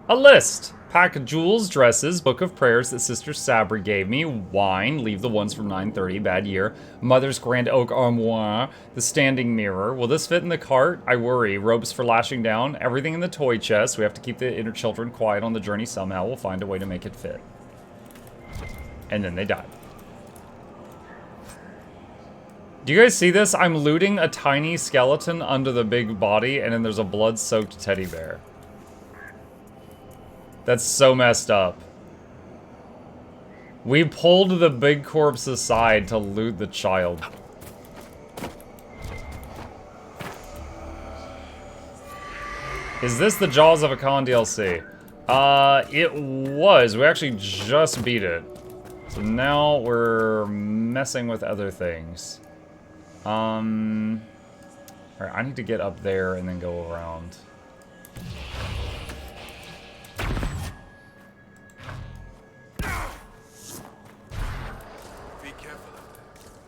A list. Pack of jewels, dresses, book of prayers that Sister Sabri gave me, wine, leave the ones from 9:30, bad year, mother's grand oak armoire, the standing mirror. Will this fit in the cart? I worry. Ropes for lashing down, everything in the toy chest. We have to keep the inner children quiet on the journey somehow. We'll find a way to make it fit. And then they died. Do you guys see this? I'm looting a tiny skeleton under the big body, and then there's a blood-soaked teddy bear. That's so messed up. We pulled the big corpse aside to loot the child. Is this the Jaws of a Khan DLC? It was. We actually just beat it. So now we're messing with other things. Alright, I need to get up there and then go around.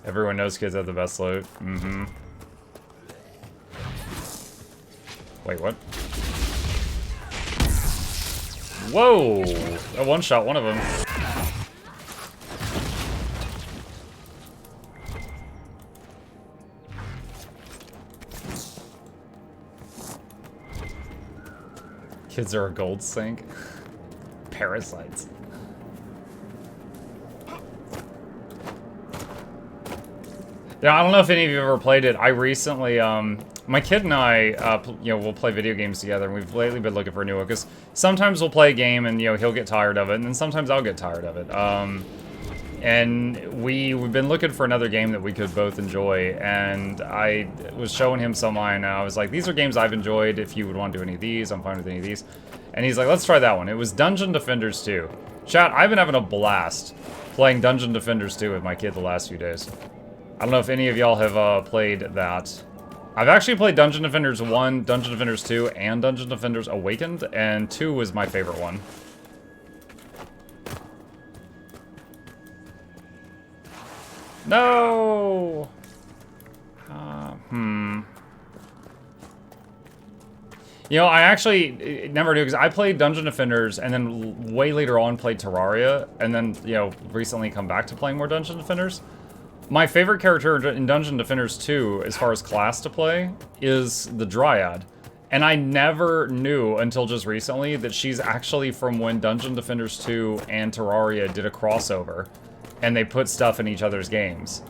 Everyone knows kids have the best loot. Mm-hmm. Wait, what? Whoa! I one-shot one of them. Kids are a gold sink. Parasites. Yeah, I don't know if any of you have ever played it. I recently, my kid and I, we'll play video games together, and we've lately been looking for a new one, because sometimes we'll play a game and, he'll get tired of it, and then sometimes I'll get tired of it. And we've been looking for another game that we could both enjoy, and I was showing him some of mine, and I was like, these are games I've enjoyed. If you would want to do any of these, I'm fine with any of these. And he's like, let's try that one. It was Dungeon Defenders 2. Chat, I've been having a blast playing Dungeon Defenders 2 with my kid the last few days. I don't know if any of y'all have played that. I've actually played Dungeon Defenders 1, Dungeon Defenders 2, and Dungeon Defenders Awakened, and 2 was my favorite one. No! I actually never knew, because I played Dungeon Defenders, and then way later on played Terraria, and then, recently come back to playing more Dungeon Defenders. My favorite character in Dungeon Defenders 2, as far as class to play, is the Dryad. And I never knew until just recently that she's actually from when Dungeon Defenders 2 and Terraria did a crossover. And they put stuff in each other's games.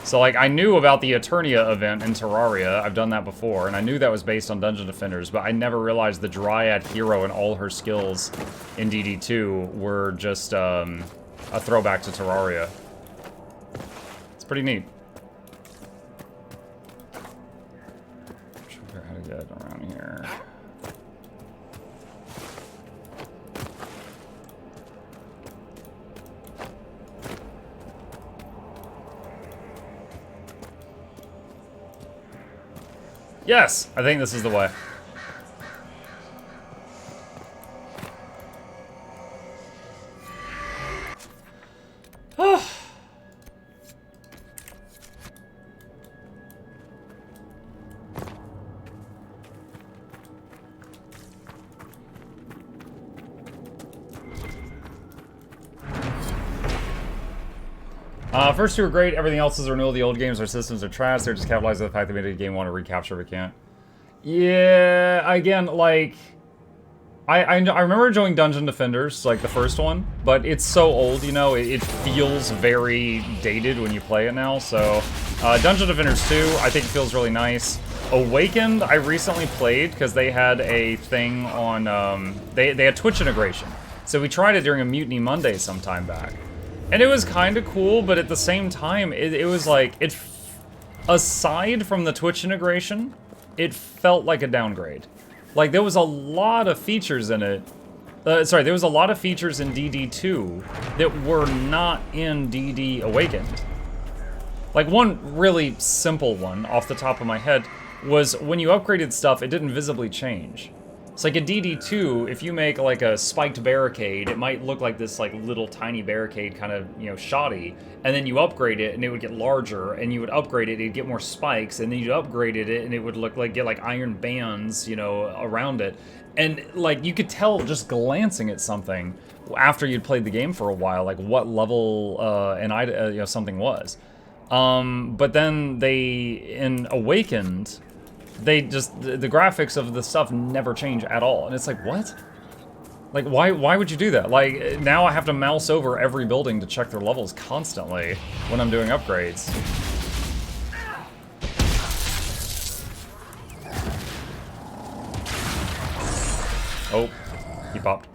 So, like, I knew about the Eternia event in Terraria. I've done that before. And I knew that was based on Dungeon Defenders. But I never realized the Dryad hero and all her skills in DD2 were just a throwback to Terraria. Pretty neat. Not sure how to get around here. Yes! I think this is the way. First two are great, everything else is a renewal of the old games. Our systems are trash, they're just capitalizing on the fact that we made a game want to recapture but can't. Yeah, again, like... I remember enjoying Dungeon Defenders, like the first one, but it's so old, it feels very dated when you play it now, so... Dungeon Defenders 2, I think feels really nice. Awakened, I recently played, because they had a thing on, they had Twitch integration. So we tried it during a Mutiny Monday some time back. And it was kind of cool, but at the same time, it was like, aside from the Twitch integration, it felt like a downgrade. Like, there was a lot of features in it. There was a lot of features in DD2 that were not in DD Awakened. Like, one really simple one, off the top of my head, was when you upgraded stuff, it didn't visibly change. It's like a DD2, if you make like a spiked barricade, it might look like this like little tiny barricade kind of, you know, shoddy, and then you upgrade it and it would get larger, and you would upgrade it, it'd get more spikes, and then you upgraded it and it would look like, get like iron bands, you know, around it. And like you could tell just glancing at something after you'd played the game for a while, like what level you know, something was. But then in Awakened, they just, the graphics of the stuff never change at all. And it's like, what? Like, why would you do that? Like, now I have to mouse over every building to check their levels constantly when I'm doing upgrades. Oh, he popped.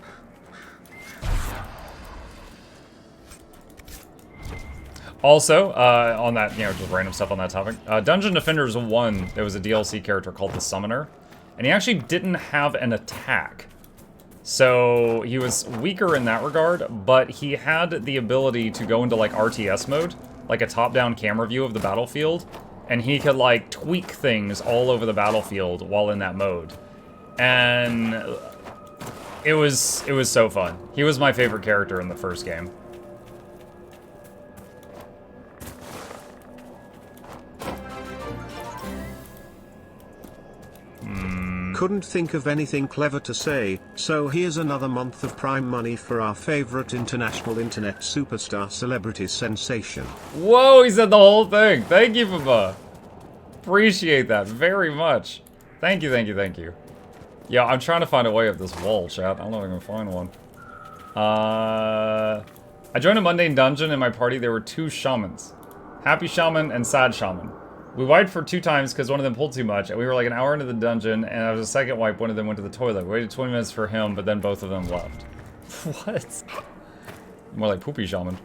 Also, on that, you know, just random stuff on that topic, Dungeon Defenders 1, there was a DLC character called the Summoner, and he actually didn't have an attack. So he was weaker in that regard, but he had the ability to go into like RTS mode, like a top-down camera view of the battlefield, and he could like tweak things all over the battlefield while in that mode. And it was so fun. He was my favorite character in the first game. Couldn't think of anything clever to say, so here's another month of Prime money for our favorite international internet superstar celebrity sensation. Whoa, he said the whole thing. Thank you, Baba. Appreciate that very much. Thank you, thank you, thank you. Yeah, I'm trying to find a way up this wall, chat. I don't know if I can find one. I joined a mundane dungeon. In my party, there were 2 shamans. Happy shaman and sad shaman. We wiped for 2 times because one of them pulled too much, and we were like an hour into the dungeon, and after the second wipe, one of them went to the toilet. We waited 20 minutes for him, but then both of them left. What? More like poopy shaman.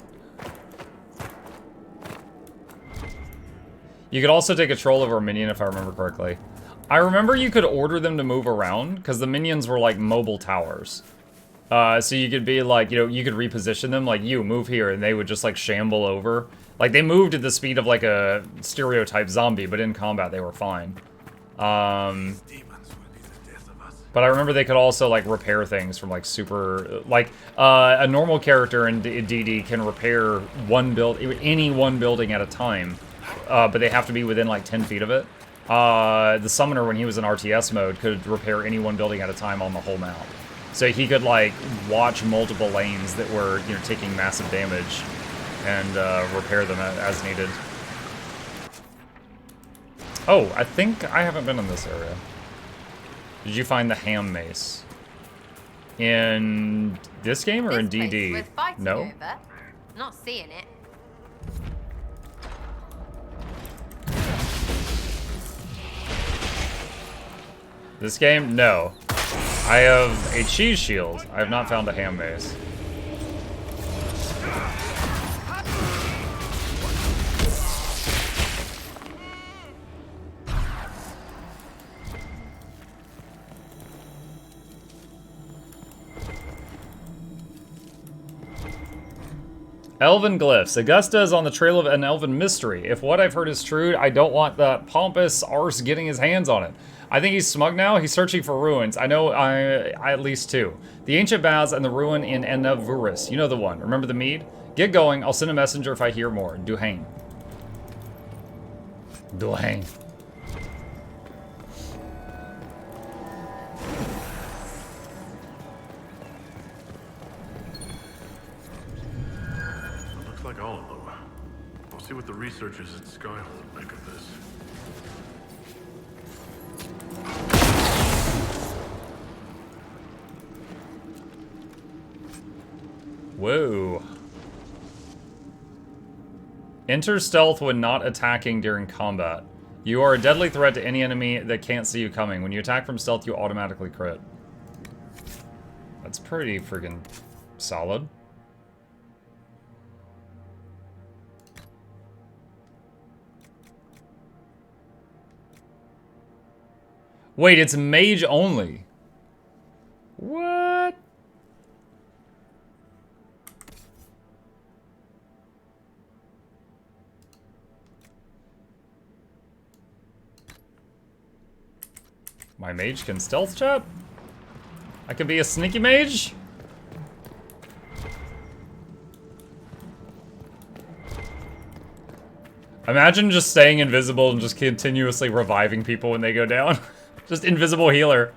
You could also take control over a minion, if I remember correctly. I remember you could order them to move around, because the minions were like mobile towers. So you could be like, you know, you could reposition them, like, you, move here, and they would just like shamble over. Like, they moved at the speed of, like, a stereotype zombie, but in combat, they were fine. But I remember they could also, like, repair things from, like, super... Like, a normal character in DD can repair any one building at a time, but they have to be within, like, 10 feet of it. The Summoner, when he was in RTS mode, could repair any one building at a time on the whole map. So he could, like, watch multiple lanes that were, you know, taking massive damage, and repair them as needed. Oh, I think I haven't been in this area. Did you find the ham mace? In this game or in DD? No? Over. Not seeing it. This game? No. I have a cheese shield. I have not found a ham mace. Elven glyphs. Augusta is on the trail of an elven mystery. If what I've heard is true, I don't want the pompous arse getting his hands on it. I think he's smug now. He's searching for ruins. I know at least 2. The ancient baths and the ruin in Ennavuris. You know the one. Remember the mead? Get going. I'll send a messenger if I hear more. Duhain. Duhain. Like all of them. We'll see what the researchers at Skyhold make of this. Whoa. Enter stealth when not attacking during combat. You are a deadly threat to any enemy that can't see you coming. When you attack from stealth, you automatically crit. That's pretty freaking solid. Wait, it's mage only. What? My mage can stealth chat? I could be a sneaky mage? Imagine just staying invisible and just continuously reviving people when they go down. Just invisible healer.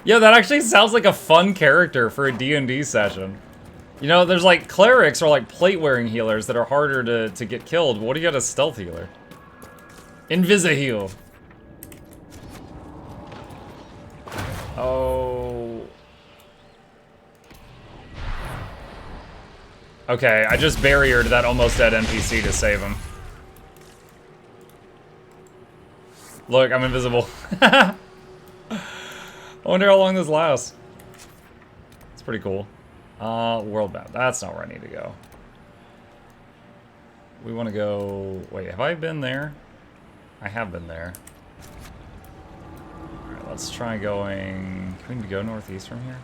Yeah, that actually sounds like a fun character for a D&D session. You know, there's like clerics or like plate-wearing healers that are harder to get killed. What do you got a stealth healer? Invisi-heal. Oh. Okay, I just barriered that almost dead NPC to save him. Look, I'm invisible. I wonder how long this lasts. It's pretty cool. World map. That's not where I need to go. We want to go... Wait, have I been there? I have been there. Alright, let's try going... Can we go northeast from here?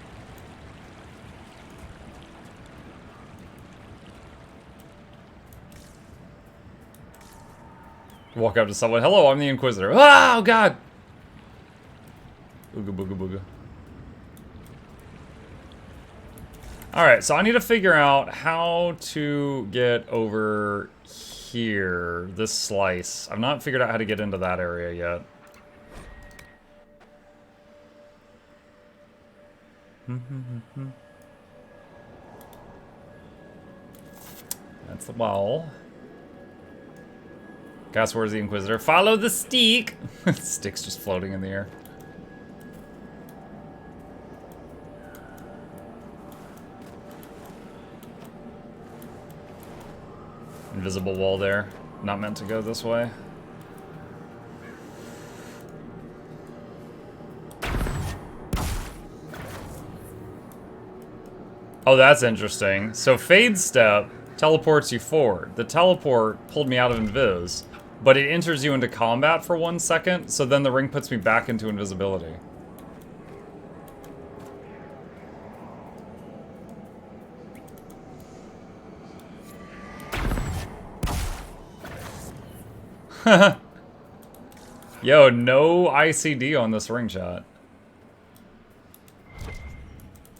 Walk up to someone. Hello, I'm the Inquisitor. Oh, God! Ooga booga booga. Alright, so I need to figure out how to get over here. This slice. I've not figured out how to get into that area yet. That's the wall. Guess where's the Inquisitor? Follow the stick! Stick's just floating in the air. Invisible wall there. Not meant to go this way. Oh, that's interesting. So Fade Step teleports you forward. The teleport pulled me out of Invis, but it enters you into combat for 1 second, so then the ring puts me back into invisibility. Yo, no ICD on this ring shot.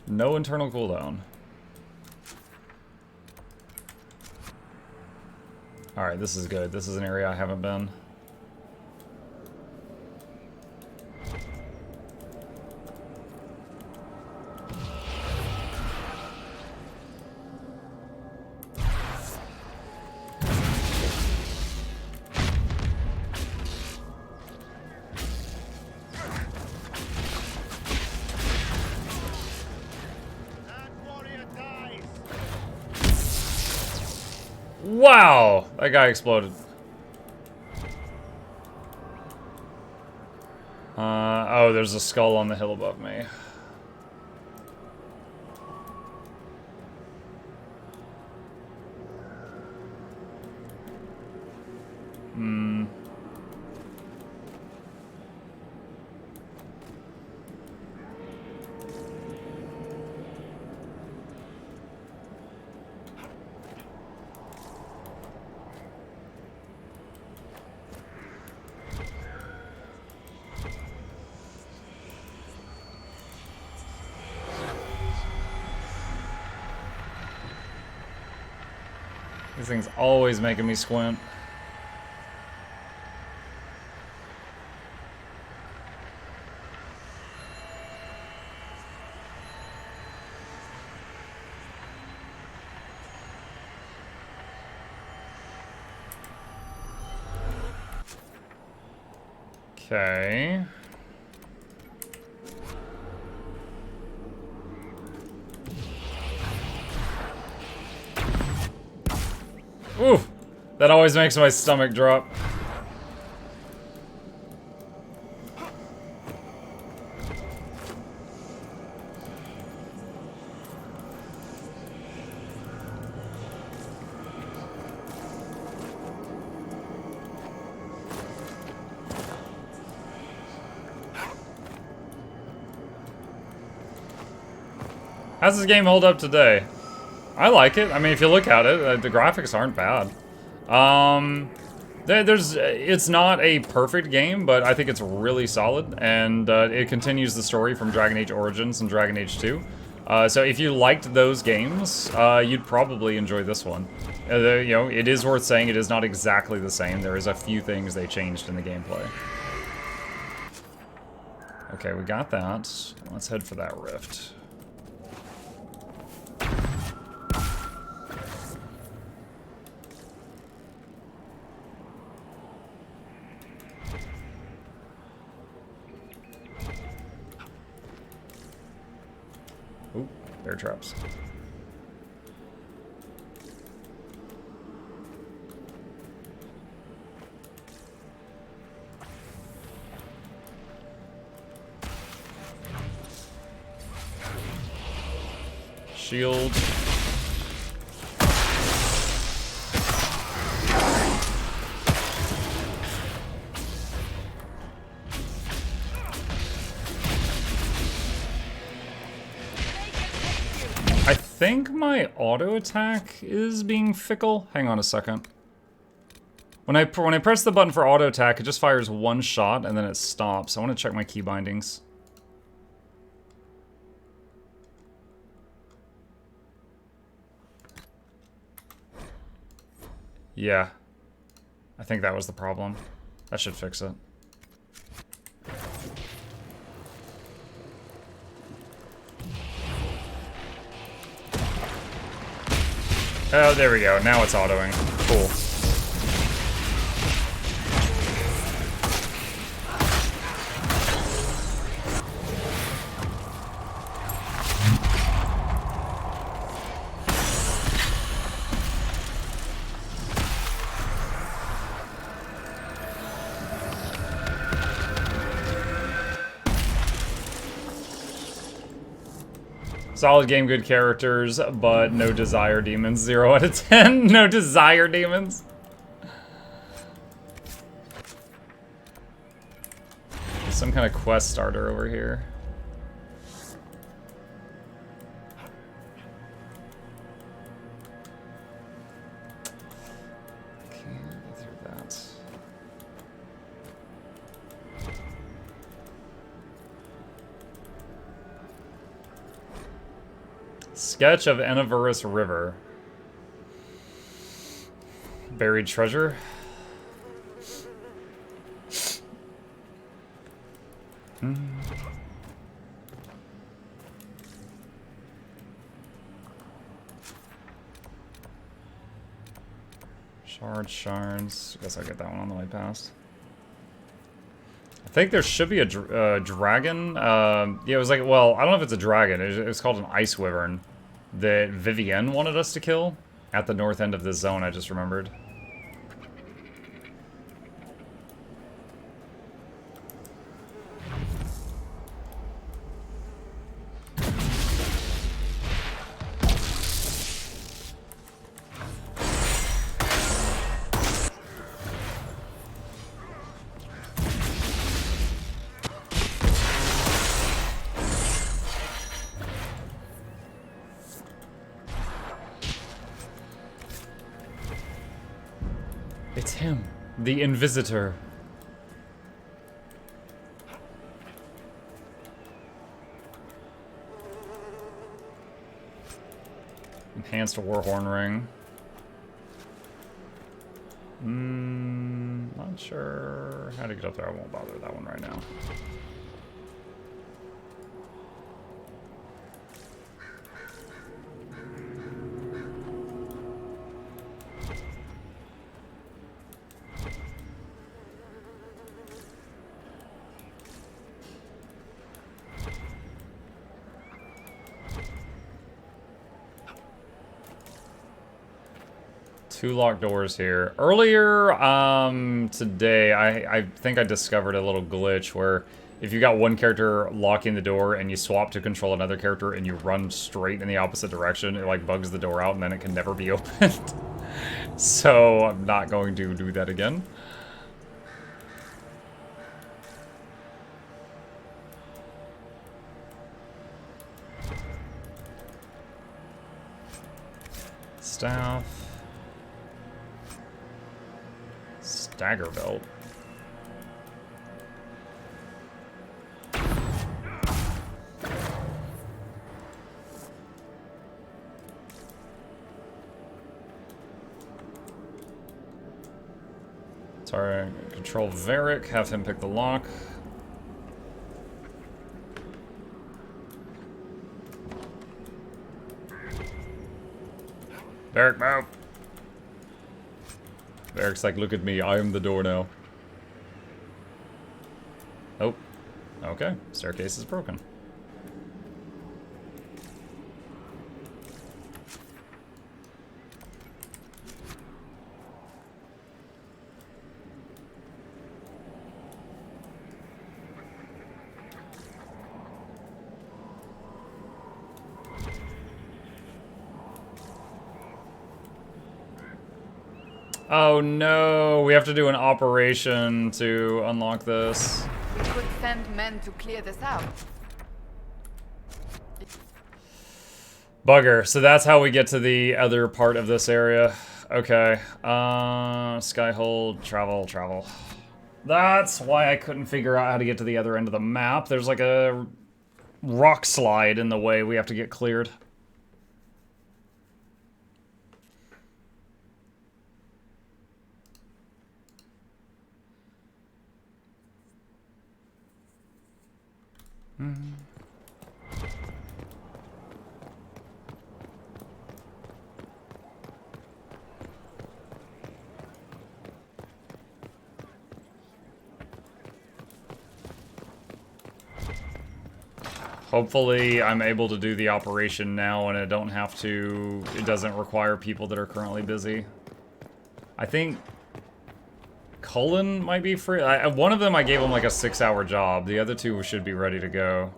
No internal cooldown. Alright, this is good. This is an area I haven't been. Wow! That guy exploded. Oh, there's a skull on the hill above me. This thing's always making me squint. Okay. Oof! That always makes my stomach drop. How's this game hold up today? I like it. I mean, if you look at it, the graphics aren't bad. It's not a perfect game, but I think it's really solid, and it continues the story from Dragon Age Origins and Dragon Age 2. So if you liked those games, you'd probably enjoy this one. You know, it is worth saying it is not exactly the same. There is a few things they changed in the gameplay. Okay, we got that. Let's head for that rift. Ooh, bear traps. Shield. I think my auto attack is being fickle. Hang on a second. When I press the button for auto attack, it just fires one shot and then it stops. I want to check my key bindings. Yeah. I think that was the problem. That should fix it. Oh, there we go. Now it's autoing. Cool. Solid game, good characters, but no desire demons. 0 out of 10. No desire demons. Some kind of quest starter over here. Can't get through that. Sketch of Eniverus River. Buried treasure. Shards. Guess I'll get that one on the way past. I think there should be a dragon. Yeah, it was like, well, I don't know if it's a dragon. It was called an ice wyvern that Vivienne wanted us to kill at the north end of this zone, I just remembered. It's him, the Inquisitor. Enhanced Warhorn Ring. Not sure how to get up there. I won't bother with that one right now. Two locked doors here. Earlier today, I think I discovered a little glitch where if you got one character locking the door and you swap to control another character and you run straight in the opposite direction, it like bugs the door out and then it can never be opened. So I'm not going to do that again. Staff. Dagger belt. Sorry, control Varric, have him pick the lock. Varric, move! Varric's like, look at me, I am the door now. Oh, okay, staircase is broken. Oh no, we have to do an operation to unlock this. We could send men to clear this out. Bugger, so that's how we get to the other part of this area. Okay, Skyhold, travel. That's why I couldn't figure out how to get to the other end of the map. There's like a rock slide in the way we have to get cleared. Hopefully I'm able to do the operation now and it doesn't require people that are currently busy. I think Cullen might be free. One of them I gave him like a 6-hour job. The other two should be ready to go.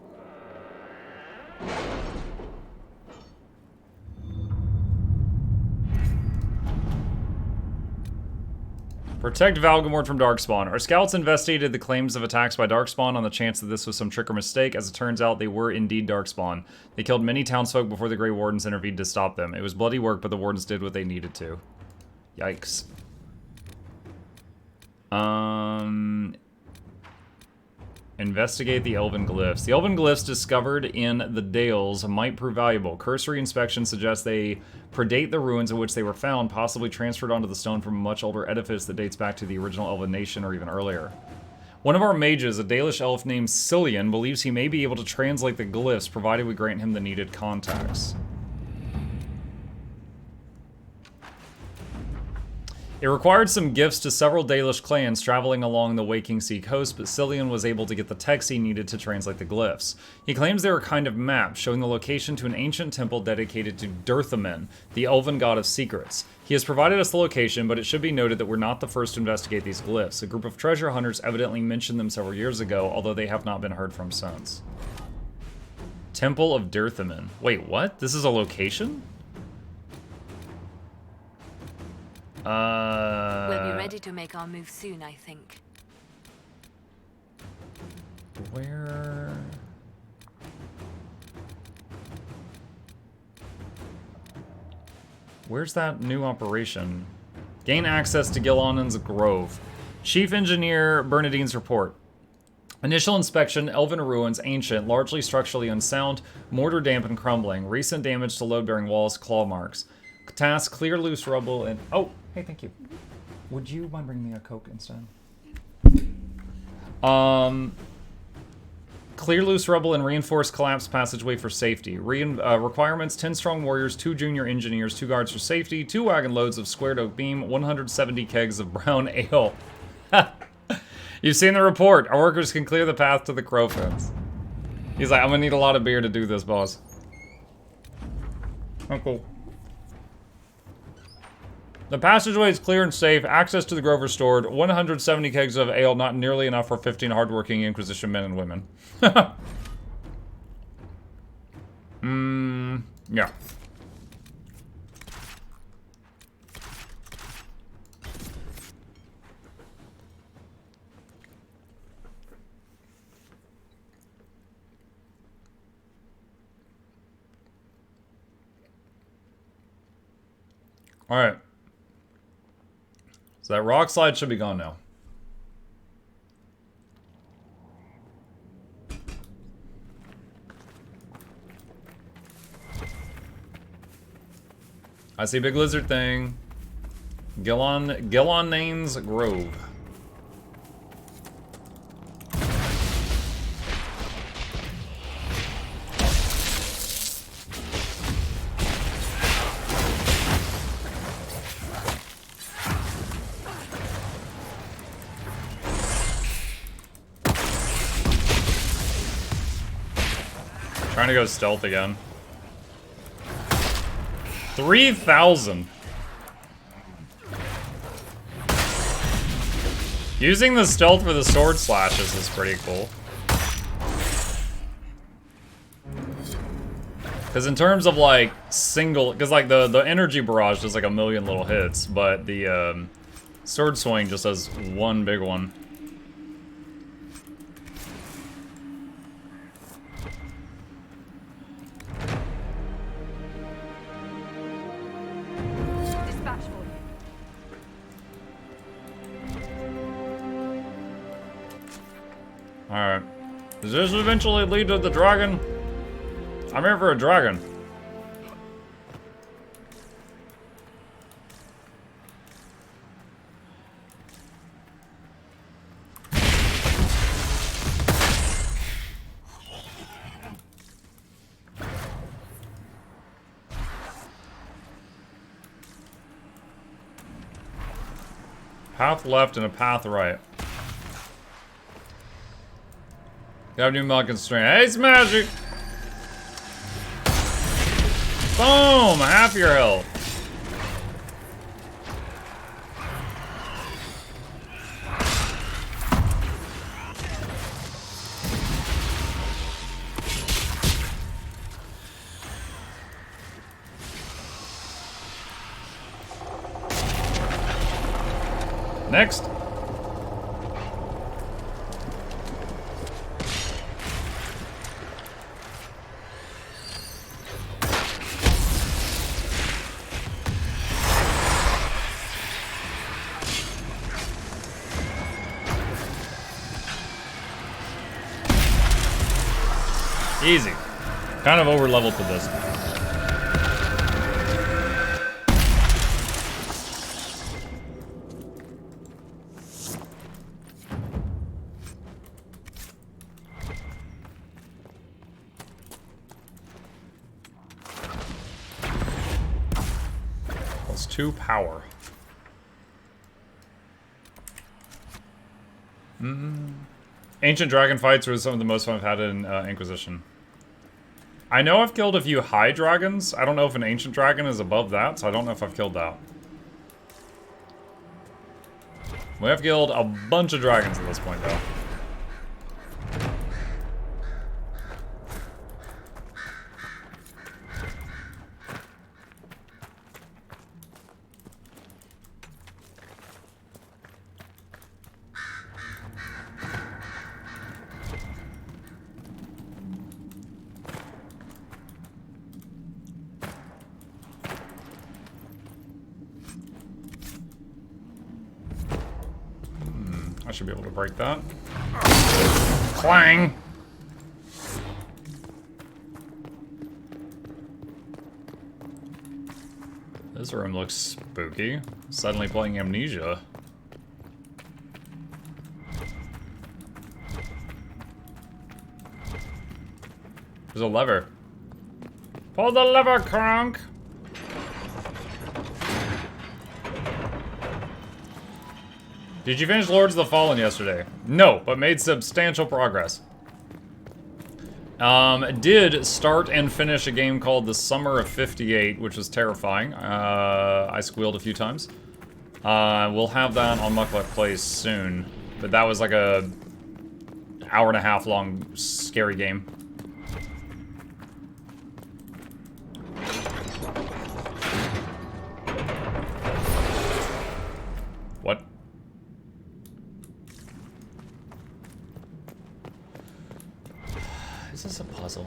Protect Valgamort from Darkspawn. Our scouts investigated the claims of attacks by Darkspawn on the chance that this was some trick or mistake. As it turns out, they were indeed Darkspawn. They killed many townsfolk before the Grey Wardens intervened to stop them. It was bloody work, but the Wardens did what they needed to. Yikes. Investigate the Elven Glyphs. The Elven Glyphs discovered in the Dales might prove valuable. Cursory inspection suggests they predate the ruins in which they were found, possibly transferred onto the stone from a much older edifice that dates back to the original Elven nation or even earlier. One of our mages, a Dalish elf named Cillian, believes he may be able to translate the glyphs, provided we grant him the needed contacts. It required some gifts to several Dalish clans traveling along the Waking Sea coast, but Cillian was able to get the text he needed to translate the glyphs. He claims they were a kind of map, showing the location to an ancient temple dedicated to Durthamin, the elven god of secrets. He has provided us the location, but it should be noted that we're not the first to investigate these glyphs. A group of treasure hunters evidently mentioned them several years ago, although they have not been heard from since. Temple of Durthamin. Wait, what? This is a location? We'll be ready to make our move soon, I think. Where's that new operation? Gain access to Gilonan's Grove. Chief Engineer Bernadine's report. Initial inspection, Elven ruins, ancient, largely structurally unsound, mortar damp and crumbling. Recent damage to load-bearing walls, claw marks. Task, clear loose rubble and... Oh, hey, thank you. Would you mind bringing me a Coke instead? Clear loose rubble and reinforce collapsed passageway for safety. Requirements, 10 strong warriors, 2 junior engineers, 2 guards for safety, 2 wagon loads of squared oak beam, 170 kegs of brown ale. You've seen the report. Our workers can clear the path to the crow fence. He's like, I'm gonna need a lot of beer to do this, boss. Oh, cool. The passageway is clear and safe. Access to the grove restored. 170 kegs of ale, not nearly enough for 15 hardworking Inquisition men and women. Yeah. All right. So that rock slide should be gone now. I see big lizard thing. Gillonane's Grove. Trying to go stealth again. 3,000. Using the stealth for the sword slashes is pretty cool. Because in terms of like single, because like the energy barrage does like a million little hits, but the sword swing just does one big one. Alright. Does this eventually lead to the dragon? I'm here for a dragon. Path left and a path right. Got a new mod constraint. Hey, it's magic! Boom! Half your health. Next. Easy. Kind of over leveled for this. +2 power. Ancient dragon fights were some of the most fun I've had in Inquisition. I know I've killed a few high dragons. I don't know if an ancient dragon is above that, so I don't know if I've killed that. We have killed a bunch of dragons at this point, though. I should be able to break that. Clang! This room looks spooky. Suddenly playing Amnesia. There's a lever. Pull the lever, Kronk! Did you finish Lords of the Fallen yesterday? No, but made substantial progress. Did start and finish a game called The Summer of 58, which was terrifying. I squealed a few times. We'll have that on Mukluk Plays soon. But that was like a hour-and-a-half long scary game. What? Is this a puzzle?